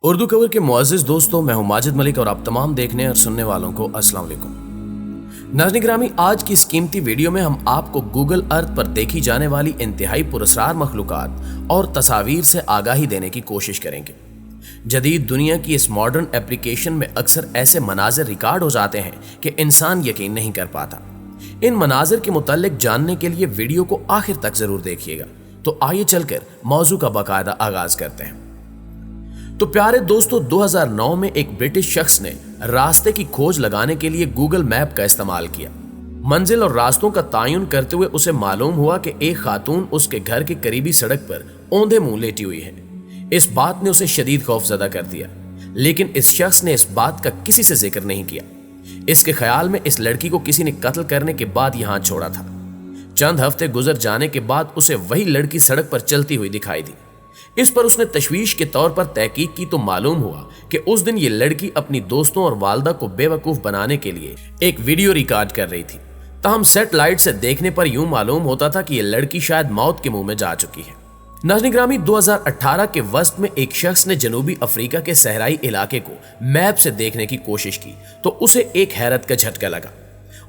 اردو کور کے معزز دوستوں، میں ہوں ماجد ملک اور آپ تمام دیکھنے اور سننے والوں کو السلام علیکم۔ ناظرین گرامی، آج کی اس قیمتی ویڈیو میں ہم آپ کو گوگل ارتھ پر دیکھی جانے والی انتہائی پراسرار مخلوقات اور تصاویر سے آگاہی دینے کی کوشش کریں گے۔ جدید دنیا کی اس ماڈرن اپلیکیشن میں اکثر ایسے مناظر ریکارڈ ہو جاتے ہیں کہ انسان یقین نہیں کر پاتا۔ ان مناظر کے متعلق جاننے کے لیے ویڈیو کو آخر تک ضرور دیکھیے گا۔ تو آئیے چل کر موضوع کا باقاعدہ آغاز کرتے ہیں۔ تو پیارے دوستو، 2009 میں ایک برٹش شخص نے راستے کی کھوج لگانے کے لیے گوگل میپ کا استعمال کیا۔ منزل اور راستوں کا تعین کرتے ہوئے اسے معلوم ہوا کہ ایک خاتون اس کے گھر کے قریبی سڑک پر اوندھے منہ لیٹی ہوئی ہے۔ اس بات نے اسے شدید خوف زدہ کر دیا، لیکن اس شخص نے اس بات کا کسی سے ذکر نہیں کیا۔ اس کے خیال میں اس لڑکی کو کسی نے قتل کرنے کے بعد یہاں چھوڑا تھا۔ چند ہفتے گزر جانے کے بعد اسے وہی لڑکی سڑک پر چلتی ہوئی دکھائی دی۔ اس پر اس نے تشویش کے طور پر تحقیق کی تو معلوم ہوا کہ اس دن یہ لڑکی اپنی دوستوں اور والدہ کو بے وقوف بنانے کے لیے ایک ویڈیو ریکارڈ کر رہی تھی۔ تاہم سیٹلائٹ سے دیکھنے پر یوں معلوم ہوتا تھا کہ یہ لڑکی شاید موت کے منہ میں جا چکی ہے۔ ناظرین گرامی، 2018 کے وسط میں ایک شخص نے جنوبی افریقہ کے صحرائی علاقے کو میپ سے دیکھنے کی کوشش کی تو اسے ایک حیرت کا جھٹکا لگا۔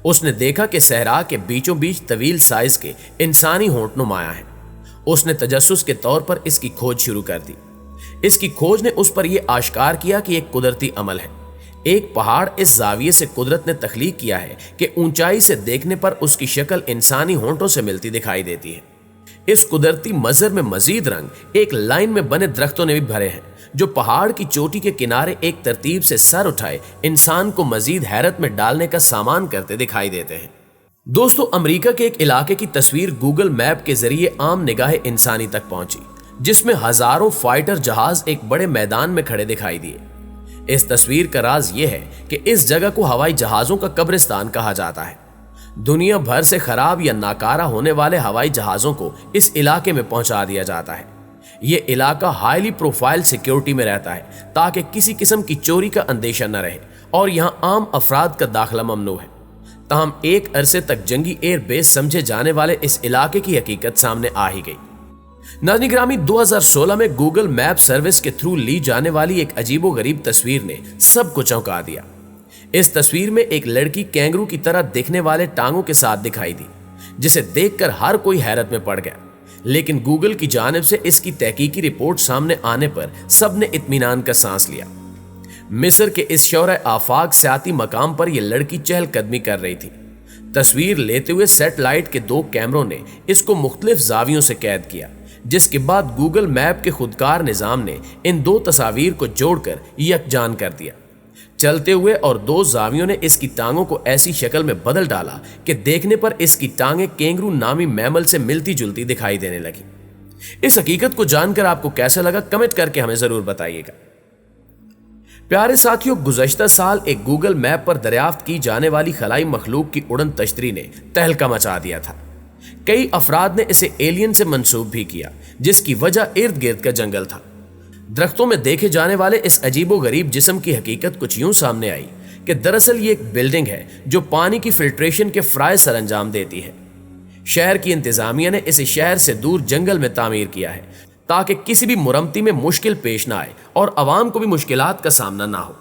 اس نے دیکھا کہ صحرا کے بیچوں بیچ طویل سائز کے انسانی ہونٹ نمایاں ہیں۔ اس نے تجسس کے طور پر اس کی کھوج شروع کر دی۔ اس کی کھوج نے اس پر یہ آشکار کیا کہ ایک قدرتی عمل ہے۔ ایک پہاڑ اس زاویے سے قدرت نے تخلیق کیا ہے کہ اونچائی سے دیکھنے پر اس کی شکل انسانی ہونٹوں سے ملتی دکھائی دیتی ہے۔ اس قدرتی منظر میں مزید رنگ ایک لائن میں بنے درختوں نے بھی بھرے ہیں، جو پہاڑ کی چوٹی کے کنارے ایک ترتیب سے سر اٹھائے انسان کو مزید حیرت میں ڈالنے کا سامان کرتے دکھائی دیتے ہیں۔ دوستو، امریکہ کے ایک علاقے کی تصویر گوگل میپ کے ذریعے عام نگاہ انسانی تک پہنچی، جس میں ہزاروں فائٹر جہاز ایک بڑے میدان میں کھڑے دکھائی دیے۔ اس تصویر کا راز یہ ہے کہ اس جگہ کو ہوائی جہازوں کا قبرستان کہا جاتا ہے۔ دنیا بھر سے خراب یا ناکارہ ہونے والے ہوائی جہازوں کو اس علاقے میں پہنچا دیا جاتا ہے۔ یہ علاقہ ہائیلی پروفائل سیکیورٹی میں رہتا ہے تاکہ کسی قسم کی چوری کا اندیشہ نہ رہے، اور یہاں عام افراد کا داخلہ ممنوع ہے۔ تاہم ایک عرصے تک جنگی ایئر بیس سمجھے جانے والے اس علاقے کی حقیقت سامنے آ ہی گئی۔ ناظرین گرامی، 2016 میں گوگل میپ سروس کے تھرو لی جانے والی ایک عجیب و غریب تصویر نے سب کو چونکا دیا۔ اس تصویر میں ایک لڑکی کینگرو کی طرح دکھنے والے ٹانگوں کے ساتھ دکھائی دی، جسے دیکھ کر ہر کوئی حیرت میں پڑ گیا۔ لیکن گوگل کی جانب سے اس کی تحقیقی رپورٹ سامنے آنے پر سب نے اطمینان کا سانس لیا۔ مصر کے اس شورۂ آفاق سیاحتی مقام پر یہ لڑکی چہل قدمی کر رہی تھی۔ تصویر لیتے ہوئے سیٹلائٹ کے 2 کیمروں نے اس کو مختلف زاویوں سے قید کیا، جس کے بعد گوگل میپ کے خودکار نظام نے ان 2 تصاویر کو جوڑ کر یکجان کر دیا۔ چلتے ہوئے اور 2 زاویوں نے اس کی ٹانگوں کو ایسی شکل میں بدل ڈالا کہ دیکھنے پر اس کی ٹانگیں کینگرو نامی میمل سے ملتی جلتی دکھائی دینے لگی۔ اس حقیقت کو جان کر آپ کو کیسا لگا، کمنٹ کر کے ہمیں ضرور بتائیے گا۔ پیارے ساتھیوں، گزشتہ سال ایک گوگل میپ پر دریافت کی جانے والی خلائی مخلوق کی اڑن تشتری نے تہلکہ مچا دیا تھا۔ کئی افراد نے اسے ایلین سے منسوب بھی کیا، جس کی وجہ ارد گرد کا جنگل تھا۔ درختوں میں دیکھے جانے والے اس عجیب و غریب جسم کی حقیقت کچھ یوں سامنے آئی کہ دراصل یہ ایک بلڈنگ ہے جو پانی کی فلٹریشن کے فرائض سر انجام دیتی ہے۔ شہر کی انتظامیہ نے اسے شہر سے دور جنگل میں تعمیر کیا ہے تاکہ کسی بھی مرمتی میں مشکل پیش نہ آئے اور عوام کو بھی مشکلات کا سامنا نہ ہو۔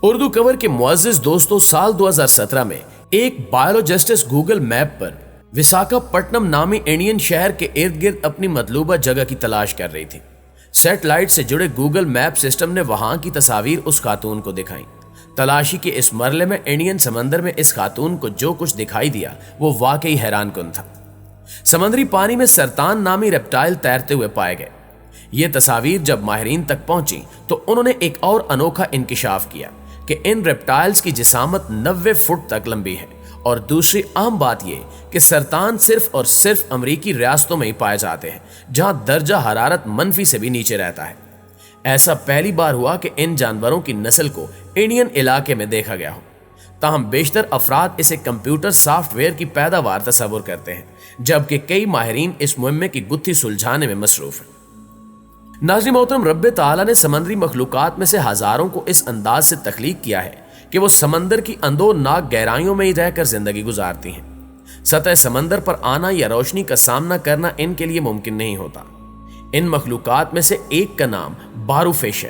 اردو کور کے معزز دوستوں، سال 2017 میں ایک بایولوجسٹس گوگل میپ پر وساکھاپٹنم نامی انڈین شہر کے ارد گرد اپنی مطلوبہ جگہ کی تلاش کر رہی تھی۔ سیٹلائٹ سے جڑے گوگل میپ سسٹم نے وہاں کی تصاویر اس خاتون کو دکھائیں۔ تلاشی کے اس مرحلے میں انڈین سمندر میں اس خاتون کو جو کچھ دکھائی دیا وہ واقعی حیران کن تھا۔ سمندری پانی میں سرطان نامی ریپٹائل تیرتے ہوئے پائے گئے۔ یہ تصاویر جب ماہرین تک پہنچی تو انہوں نے ایک اور انوکھا انکشاف کیا کہ ان ریپٹائلز کی جسامت 90 فٹ تک لمبی ہے، اور دوسری اہم بات یہ کہ سرطان صرف اور صرف امریکی ریاستوں میں ہی پائے جاتے ہیں، جہاں درجہ حرارت منفی سے بھی نیچے رہتا ہے۔ ایسا پہلی بار ہوا کہ ان جانوروں کی نسل کو انڈین علاقے میں دیکھا گیا ہو۔ تاہم بیشتر افراد اسے کمپیوٹر سافٹ ویئر کی پیداوار تصور کرتے ہیں، جبکہ کئی ماہرین اس مہمے کی گتھی سلجھانے میں مصروف ہیں۔ ناظرین محترم، رب تعالیٰ نے سمندری مخلوقات میں سے ہزاروں کو اس انداز سے تخلیق کیا ہے کہ وہ سمندر کی اندوناک گہرائیوں میں ہی رہ کر زندگی گزارتی ہیں۔ سطح سمندر پر آنا یا روشنی کا سامنا کرنا ان کے لیے ممکن نہیں ہوتا۔ ان مخلوقات میں سے ایک کا نام بارو فش ہے،